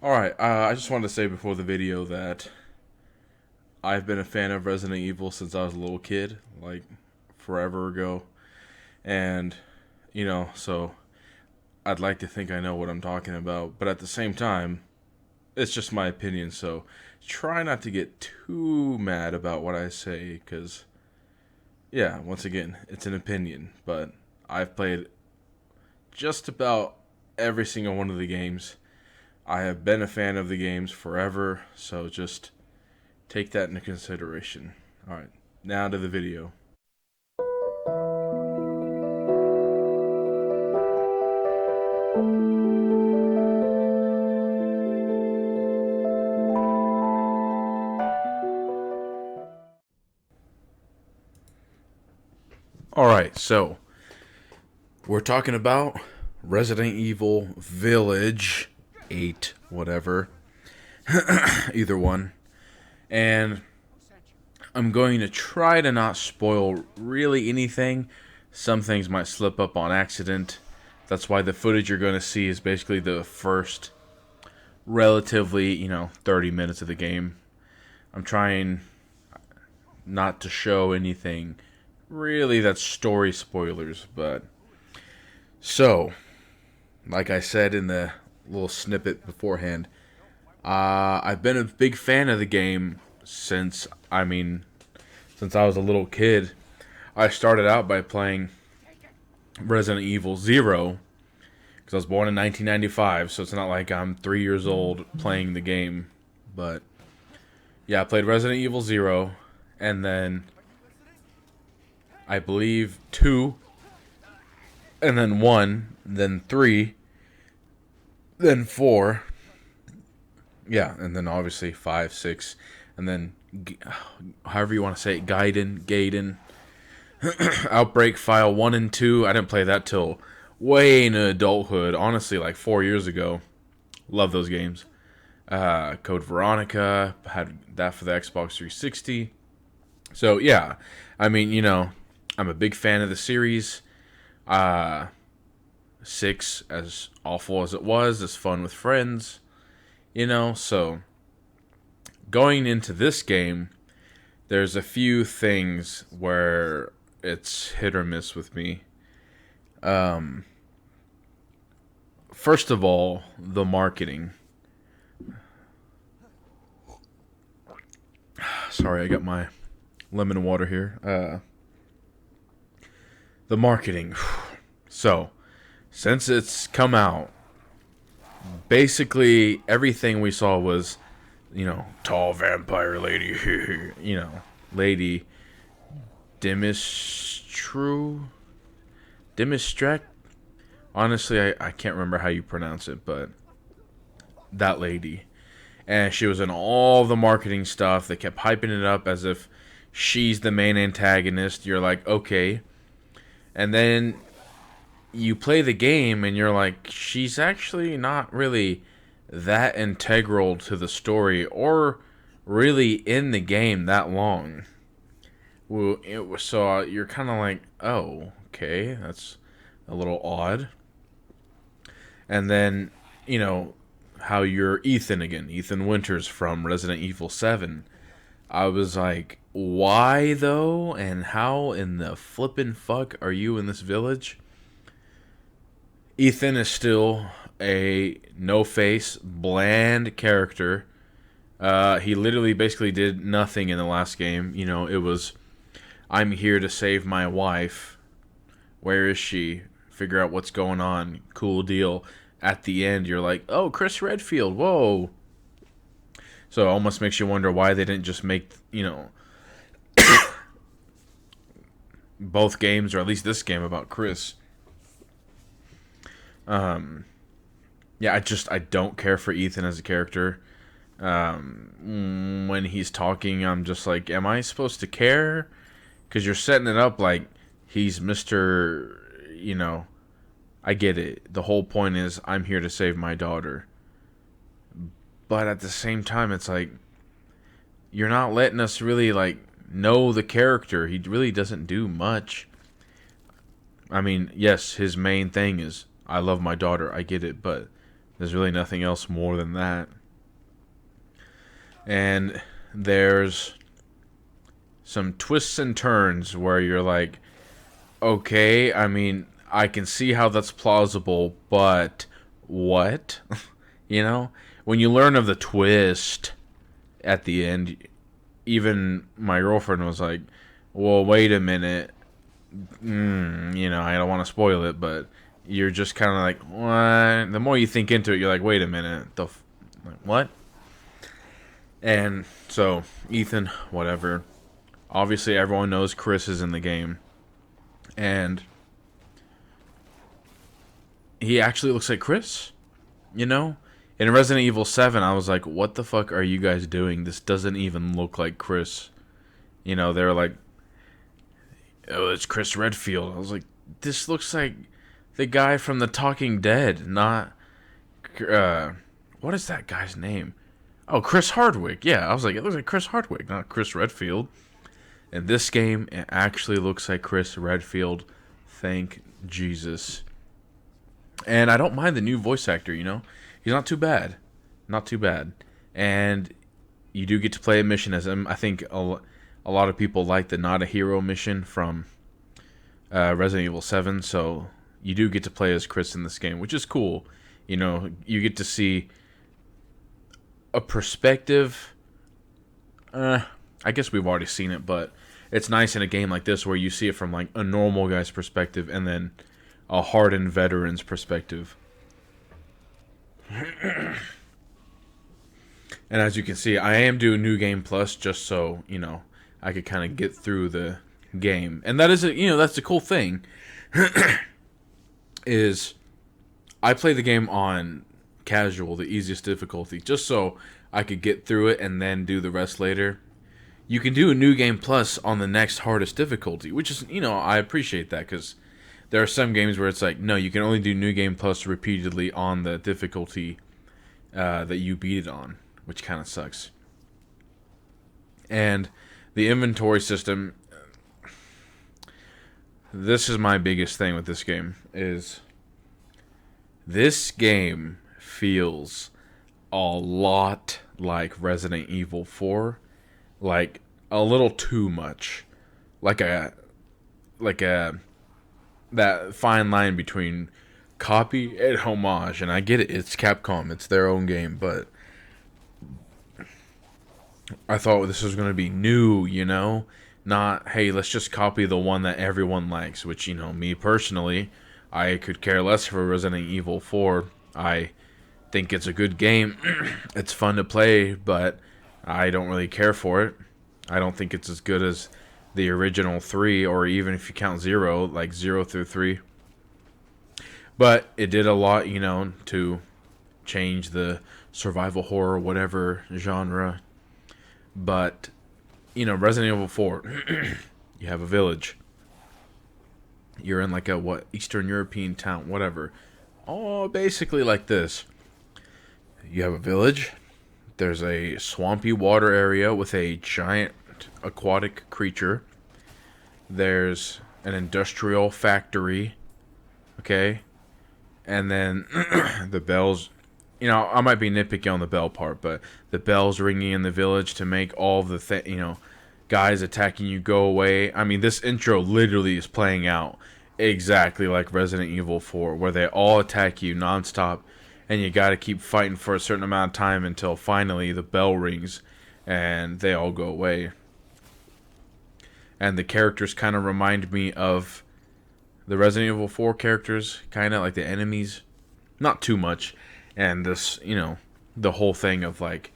Alright, I just wanted to say before the video that I've been a fan of Resident Evil since I was a little kid, like forever ago. And, so I'd like to think I know what I'm talking about, but at the same time, it's just my opinion, so try not to get too mad about what I say, because, yeah, once again, it's an opinion, but I've played just about every single one of the games. I have been a fan of the games forever, so just take that into consideration. Alright, now to the video. Alright, so we're talking about Resident Evil Village 8, whatever. Either one. And I'm going to try to not spoil really anything. Some things might slip up on accident. That's why the footage you're going to see is basically the first relatively, 30 minutes of the game. I'm trying not to show anything really that's story spoilers, but so, like I said in the little snippet beforehand, I've been a big fan of the game since I was a little kid. I started out by playing Resident Evil 0 because I was born in 1995, so it's not like I'm 3 years old playing the game. But yeah, I played Resident Evil 0, and then I believe 2, and then 1, then 3, then 4. Yeah, and then obviously 5, 6, and then however you want to say it, Gaiden, Outbreak File 1 and 2. I didn't play that till way in adulthood, honestly, like 4 years ago. Love those games. Code Veronica, had that for the Xbox 360. So, yeah, I mean, I'm a big fan of the series. 6, as awful as it was, is fun with friends. So going into this game, there's a few things where it's hit or miss with me. First of all, the marketing. Sorry, I got my lemon water here. The marketing. So, since it's come out, basically everything we saw was, tall vampire lady, Lady Dimistrek. Honestly, I can't remember how you pronounce it, but that lady. And she was in all the marketing stuff. They kept hyping it up as if she's the main antagonist. You're like, okay. And then you play the game and you're like, she's actually not really that integral to the story or really in the game that long. Well, so you're kind of like, oh, okay, that's a little odd. And then, how you're Ethan again, Ethan Winters from Resident Evil 7. I was like, why though? And how in the flippin' fuck are you in this village? Ethan is still a no-face, bland character. He literally basically did nothing in the last game. It was, I'm here to save my wife. Where is she? Figure out what's going on. Cool deal. At the end, you're like, oh, Chris Redfield, whoa. So it almost makes you wonder why they didn't just make, both games, or at least this game, about Chris. Yeah, I don't care for Ethan as a character. When he's talking, I'm just like, am I supposed to care? Because you're setting it up like he's Mr., I get it. The whole point is I'm here to save my daughter. But at the same time, it's like, you're not letting us really, know the character. He really doesn't do much. I mean, yes, his main thing is, I love my daughter. I get it. But There's really nothing else more than that. And there's some twists and turns where you're like, okay, I mean, I can see how that's plausible, but what? You know? When you learn of the twist at the end, even my girlfriend was like, well, wait a minute. You know, I don't want to spoil it, but you're just kind of like, what? The more you think into it, you're like, wait a minute. Like, what? And so, Ethan, whatever. Obviously, everyone knows Chris is in the game. And he actually looks like Chris, you know? In Resident Evil 7, I was like, what the fuck are you guys doing? This doesn't even look like Chris. You know, they were like, oh, it's Chris Redfield. I was like, this looks like the guy from The Talking Dead, not, what is that guy's name? Oh, Chris Hardwick. Yeah, I was like, it looks like Chris Hardwick, not Chris Redfield. In this game, it actually looks like Chris Redfield. Thank Jesus. And I don't mind the new voice actor, you know? He's not too bad. Not too bad. And you do get to play a mission as him. I think a lot of people like the Not a Hero mission from Resident Evil 7. So you do get to play as Chris in this game, which is cool. You know, you get to see a perspective. I guess we've already seen it, but it's nice in a game like this where you see it from like a normal guy's perspective and then a hardened veteran's perspective. And as you can see, I am doing New Game Plus just so, you know, I could kind of get through the game. And that is, that's the cool thing, is I play the game on casual, the easiest difficulty, just so I could get through it and then do the rest later. You can do a New Game Plus on the next hardest difficulty, which is, I appreciate that, because there are some games where it's like, no, you can only do New Game Plus repeatedly on the difficulty that you beat it on, which kind of sucks. And the inventory system, this is my biggest thing with this game, is this game feels a lot like Resident Evil 4, like a little too much, like a that fine line between copy and homage. And I get it, it's Capcom, it's their own game, but I thought this was going to be new, not, hey, let's just copy the one that everyone likes, which, me personally, I could care less for Resident Evil 4. I think it's a good game. It's fun to play, but I don't really care for it. I don't think it's as good as the original 3, or even if you count 0, like 0 through 3. But it did a lot, to change the survival horror, whatever genre. But, Resident Evil 4, you have a village. You're in like a, Eastern European town, whatever. Oh, basically like this. You have a village. There's a swampy water area with a giant aquatic creature. There's an industrial factory. Okay? And then the bells, I might be nitpicky on the bell part, but the bells ringing in the village to make all the guys attacking you go away. I mean, this intro literally is playing out exactly like Resident Evil 4, where they all attack you nonstop, and you gotta keep fighting for a certain amount of time until finally the bell rings and they all go away. And the characters kind of remind me of the Resident Evil 4 characters, kind of like the enemies. Not too much. And this, the whole thing of like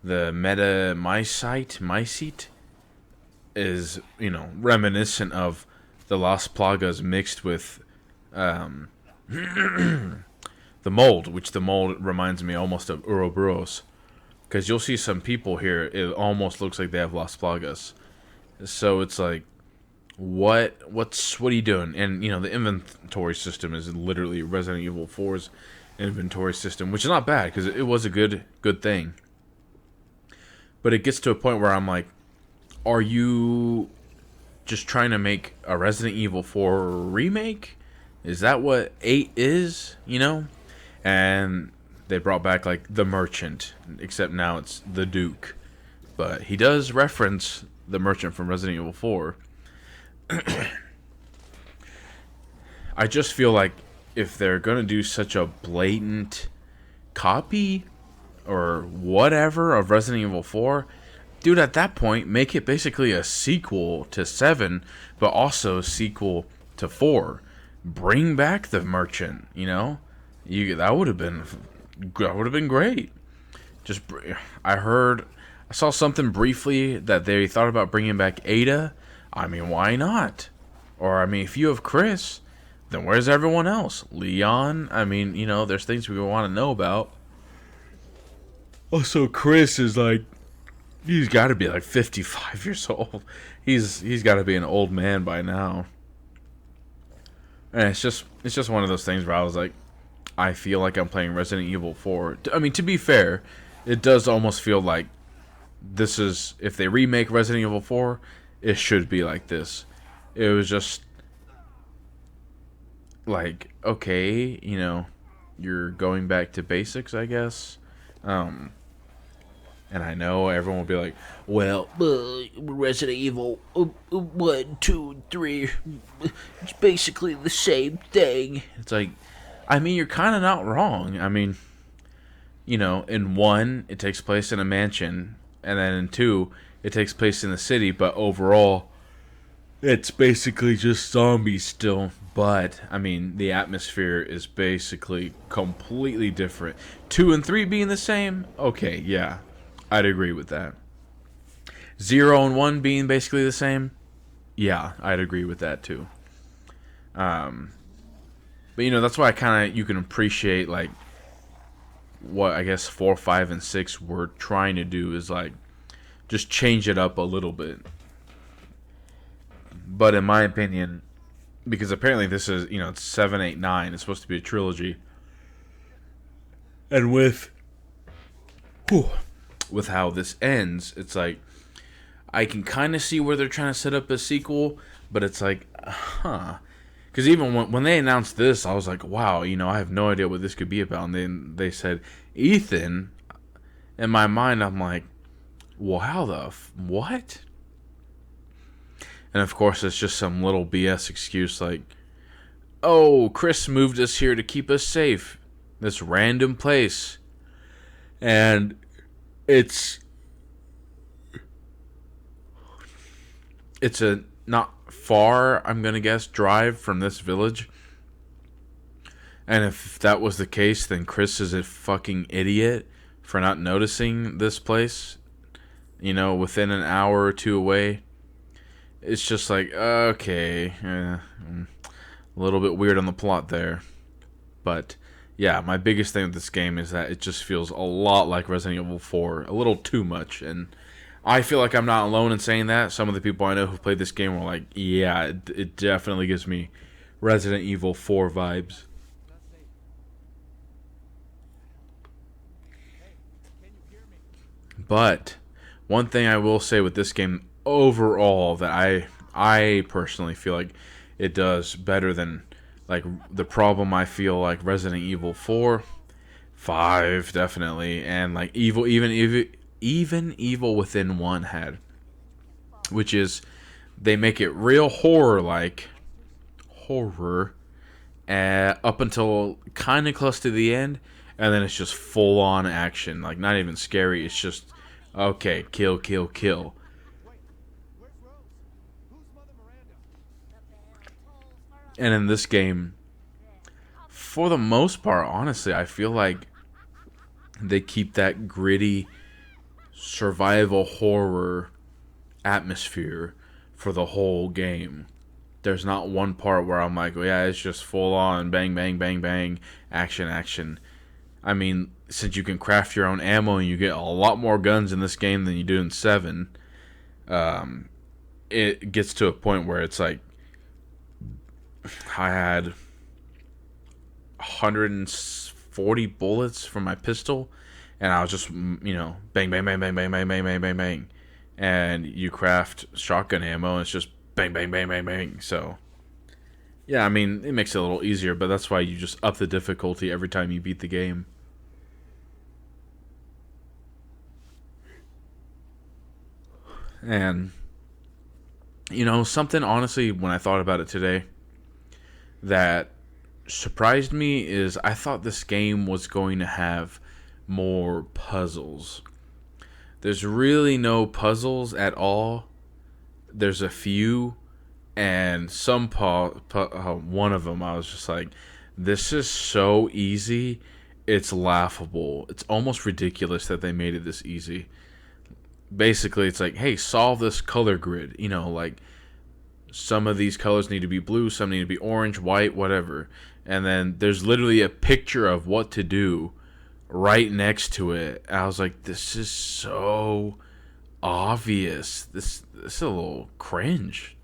the mycete is, reminiscent of the Las Plagas mixed with the mold, which the mold reminds me almost of Ouroboros. Because you'll see some people here, it almost looks like they have Las Plagas. So it's like, what are you doing? And, the inventory system is literally Resident Evil 4's inventory system, which is not bad, because it was a good thing. But it gets to a point where I'm like, are you just trying to make a Resident Evil 4 remake? Is that what 8 is? And they brought back like the Merchant, except now it's the Duke. But he does reference the Merchant from Resident Evil 4. I just feel like if they're gonna do such a blatant copy or whatever of Resident Evil 4, dude, at that point, make it basically a sequel to 7, but also a sequel to 4. Bring back the Merchant, you know? That would have been great. Just I saw something briefly that they thought about bringing back Ada. I mean, why not? Or I mean, if you have Chris, then where's everyone else? Leon? I mean, you know, there's things we want to know about. Also, Chris is like, he's got to be like 55 years old. He's got to be an old man by now. And it's just one of those things where I was like, I feel like I'm playing Resident Evil 4. I mean, to be fair, it does almost feel like this is, if they remake Resident Evil 4, it should be like this. It was just like, okay, you know, you're going back to basics, I guess. And I know everyone will be like, well, Resident Evil 1, 2, 3, it's basically the same thing. It's like, I mean, you're kind of not wrong. I mean, you know, in 1, it takes place in a mansion, and then in 2, it takes place in the city, but overall, it's basically just zombies still. But, I mean, the atmosphere is basically completely different. 2 and 3 being the same? Okay, yeah, I'd agree with that. 0 and 1 being basically the same? Yeah, I'd agree with that too. But, you know, that's why you can appreciate, like, what I guess 4, 5, and 6 were trying to do is, like, just change it up a little bit. But in my opinion, because apparently this is, you know, it's 7, 8, 9. It's supposed to be a trilogy. And with how this ends, it's like, I can kind of see where they're trying to set up a sequel, but it's like, Because even when they announced this, I was like, wow, you know, I have no idea what this could be about. And then they said, Ethan. In my mind, I'm like, well, how the what? And of course, it's just some little BS excuse like, oh, Chris moved us here to keep us safe. This random place. And it's a not far, I'm going to guess, drive from this village. And if that was the case, then Chris is a fucking idiot for not noticing this place, you know, within an hour or two away. It's just like, okay, a little bit weird on the plot there. But, yeah, my biggest thing with this game is that it just feels a lot like Resident Evil 4. A little too much, and I feel like I'm not alone in saying that. Some of the people I know who played this game were like, yeah, it definitely gives me Resident Evil 4 vibes. But one thing I will say with this game overall that I personally feel like it does better than, like, the problem I feel like Resident Evil 4, 5 definitely, and like even Evil Within 1 had, which is they make it real horror up until kind of close to the end, and then it's just full on action, like not even scary. It's just okay, kill, kill, kill. And in this game, for the most part, honestly, I feel like they keep that gritty survival horror atmosphere for the whole game. There's not one part where I'm like, oh, yeah, it's just full on bang, bang, bang, bang, action, action. I mean, since you can craft your own ammo and you get a lot more guns in this game than you do in 7, it gets to a point where it's like, I had 140 bullets from my pistol, and I was just, you know, bang, bang, bang, bang, bang, bang, bang, bang, bang, bang. And you craft shotgun ammo, and it's just bang, bang, bang, bang, bang. So, yeah, I mean, it makes it a little easier, but that's why you just up the difficulty every time you beat the game. And, you know, something honestly, when I thought about it today, that surprised me is I thought this game was going to have more puzzles. There's really no puzzles at all. There's a few, and one of them I was just like, this is so easy, it's laughable. It's almost ridiculous that they made it this easy. Basically, it's like, hey, solve this color grid. You know, like, some of these colors need to be blue, some need to be orange, white, whatever. And then there's literally a picture of what to do right next to it. I was like, this is so obvious. This is a little cringe.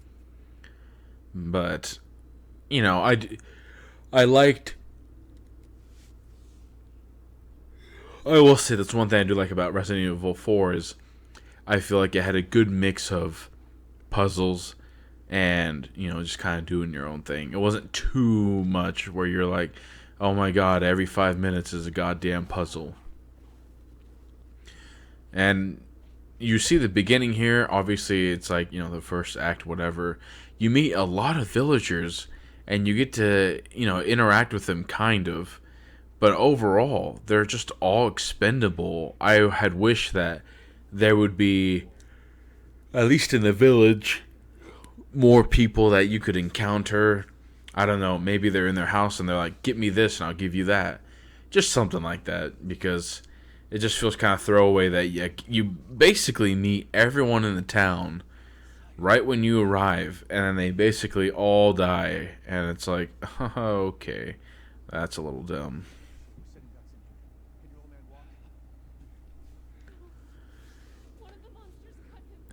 But, you know, I liked... I will say that's one thing I do like about Resident Evil 4 is I feel like it had a good mix of puzzles and, you know, just kind of doing your own thing. It wasn't too much where you're like, oh my god, every 5 minutes is a goddamn puzzle. And you see the beginning here, obviously it's like, you know, the first act, whatever. You meet a lot of villagers and you get to, you know, interact with them kind of. But overall, they're just all expendable. I had wished that there would be, at least in the village, more people that you could encounter. I don't know, maybe they're in their house and they're like, get me this and I'll give you that. Just something like that, because it just feels kind of throwaway that you basically meet everyone in the town right when you arrive, and then they basically all die, and it's like, okay, that's a little dumb.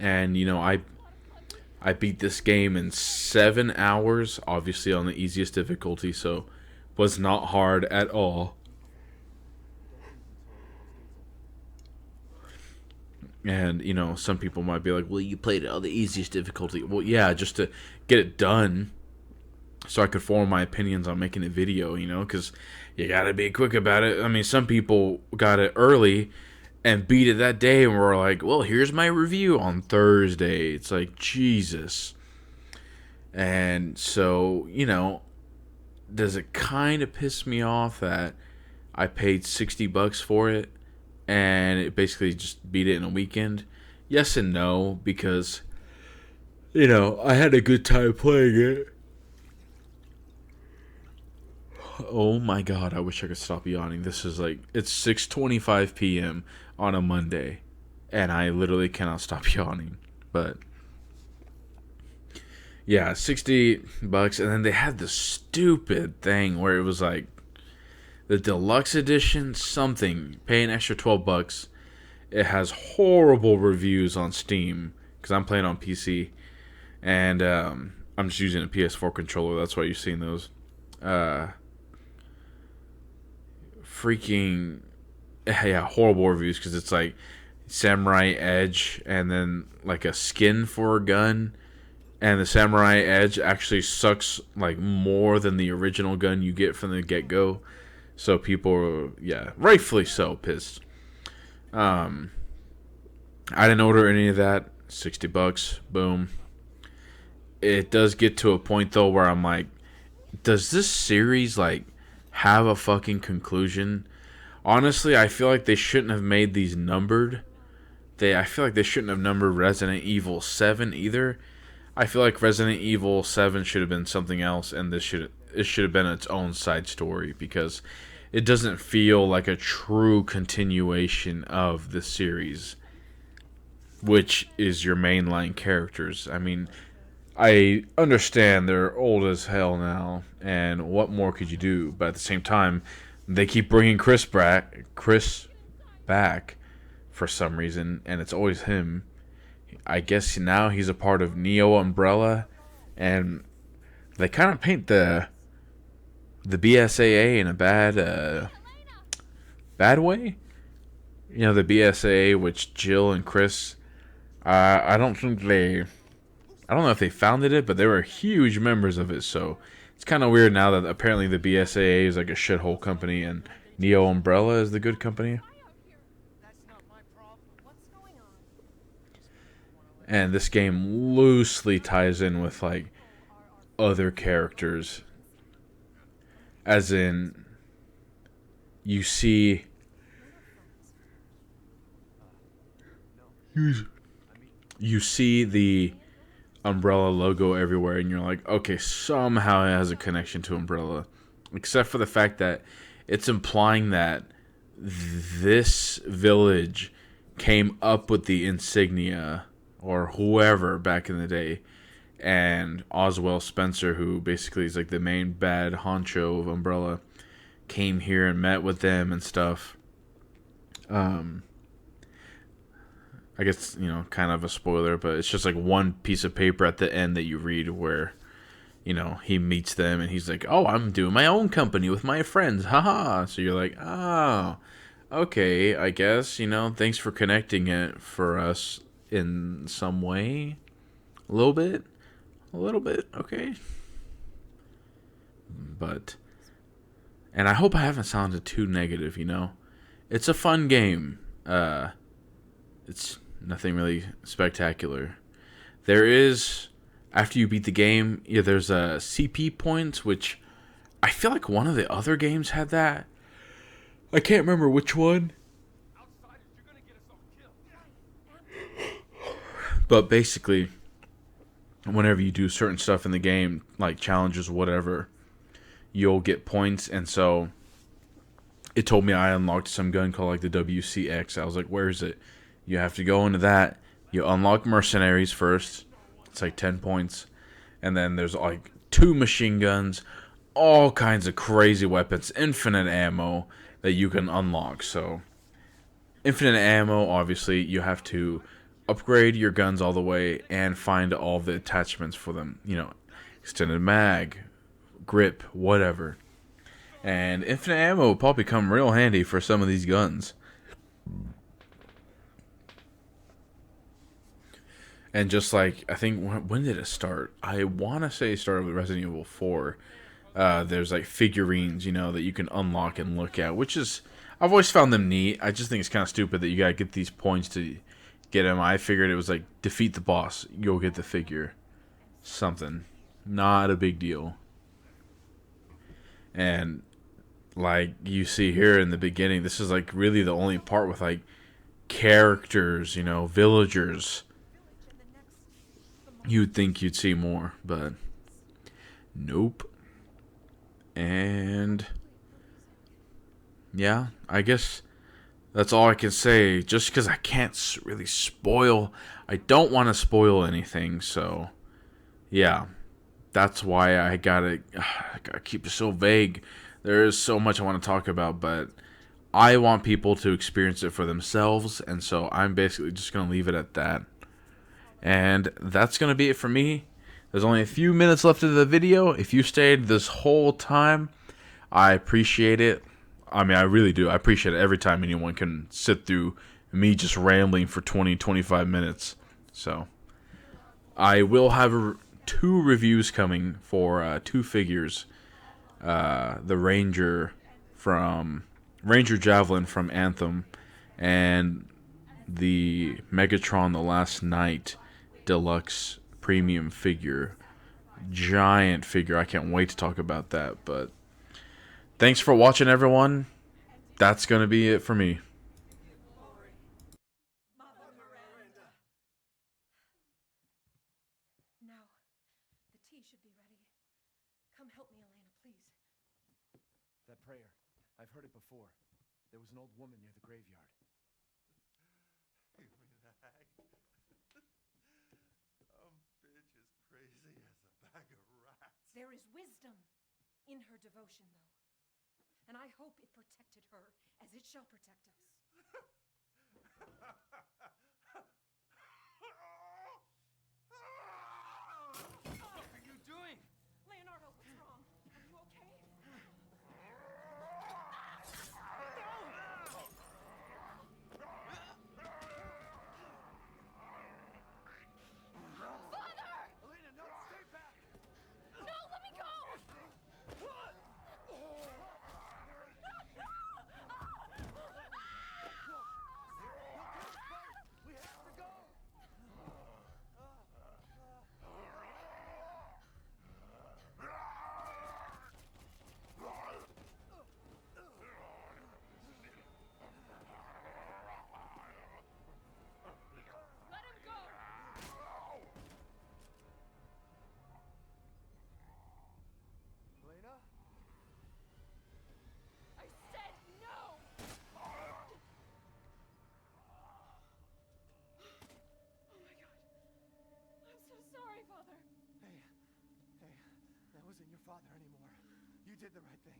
And, you know, I beat this game in 7 hours, obviously on the easiest difficulty, so was not hard at all. And, you know, some people might be like, well, you played it on the easiest difficulty. Well, yeah, just to get it done so I could form my opinions on making a video, you know, because you gotta be quick about it. I mean, some people got it early and beat it that day and were like, well, here's my review on Thursday. It's like, Jesus. And so, you know, does it kind of piss me off that I paid $60 for it and it basically just beat it in a weekend? Yes and no, because, you know, I had a good time playing it. Oh my god, I wish I could stop yawning. This is like, it's 6:25 p.m. on a Monday, and I literally cannot stop yawning. But yeah, $60, and then they had this stupid thing where it was like the deluxe edition something, pay an extra $12. It has horrible reviews on Steam because I'm playing on PC, and I'm just using a PS4 controller. That's why you're seeing those. Freaking, yeah, horrible reviews because it's like Samurai Edge and then like a skin for a gun, and the Samurai Edge actually sucks like more than the original gun you get from the get-go. So people are, yeah, rightfully so, pissed. I didn't order any of that. $60, boom. It does get to a point though where I'm like, does this series like have a fucking conclusion? Honestly, I feel like they shouldn't have made these numbered. I feel like they shouldn't have numbered Resident Evil 7 either. I feel like Resident Evil 7 should have been something else, and it should have been its own side story, because it doesn't feel like a true continuation of the series, which is your mainline characters. I mean, I understand they're old as hell now, and what more could you do? But at the same time, they keep bringing Chris back for some reason, and it's always him. I guess now he's a part of Neo Umbrella, and they kind of paint the BSAA in a bad way. You know, the BSAA, which Jill and Chris, I don't know if they founded it, but they were huge members of it, so it's kind of weird now that apparently the BSAA is like a shithole company and Neo Umbrella is the good company. And this game loosely ties in with like other characters, as in you see you see the Umbrella logo everywhere, and you're like, okay, somehow it has a connection to Umbrella, except for the fact that it's implying that this village came up with the insignia, or whoever back in the day, and Oswald Spencer, who basically is like the main bad honcho of Umbrella, came here and met with them and stuff. I guess, you know, kind of a spoiler, but it's just like one piece of paper at the end that you read where, you know, he meets them and he's like, oh, I'm doing my own company with my friends, haha. So you're like, oh, okay, I guess, you know, thanks for connecting it for us in some way. A little bit, okay. But, and I hope I haven't sounded too negative, you know. It's a fun game. It's nothing really spectacular. There is, after you beat the game, yeah, there's a CP points, which I feel like one of the other games had that. I can't remember which one. But basically, whenever you do certain stuff in the game, like challenges, whatever, you'll get points. And so it told me I unlocked some gun called like the WCX. I was like, where is it? You have to go into that. You unlock mercenaries first. It's like 10 points. And then there's like 2 machine guns, all kinds of crazy weapons, infinite ammo that you can unlock. So, infinite ammo, obviously, you have to upgrade your guns all the way and find all the attachments for them. You know, extended mag, grip, whatever. And infinite ammo will probably come real handy for some of these guns. And just like, I think, when did it start? I want to say it started with Resident Evil 4. There's like figurines, you know, that you can unlock and look at, which is, I've always found them neat. I just think it's kind of stupid that you gotta get these points to get them. I figured it was like, defeat the boss, you'll get the figure. Something. Not a big deal. And like you see here in the beginning, this is like really the only part with like characters, you know, villagers. You'd think you'd see more, but nope. And yeah, I guess that's all I can say. Just because I can't really spoil, I don't want to spoil anything. So yeah, that's why I gotta keep it so vague. There is so much I want to talk about, but I want people to experience it for themselves, and so I'm basically just gonna leave it at that. And that's going to be it for me. There's only a few minutes left of the video. If you stayed this whole time, I appreciate it. I mean, I really do. I appreciate it every time anyone can sit through me just rambling for 20-25 minutes. So, I will have 2 reviews coming for 2 figures. The Ranger Javelin from Anthem, and the Megatron The Last Night deluxe premium figure. Giant figure. I can't wait to talk about that. But thanks for watching, everyone. That's going to be it for me. Now, the tea should be ready. Come help me, Elena, please. That prayer, I've heard it before. There was an old woman near the graveyard. You mean the hag? Bitch is crazy as a bag of rats. There is wisdom in her devotion, though. And I hope it protected her as it shall protect us. What are you doing? Leonardo, what's wrong? Are you okay? Elena, no, stay back! No, let me go! isn't your father anymore. You did the right thing.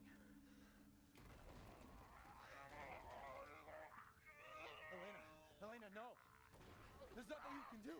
Elena, no! There's nothing you can do!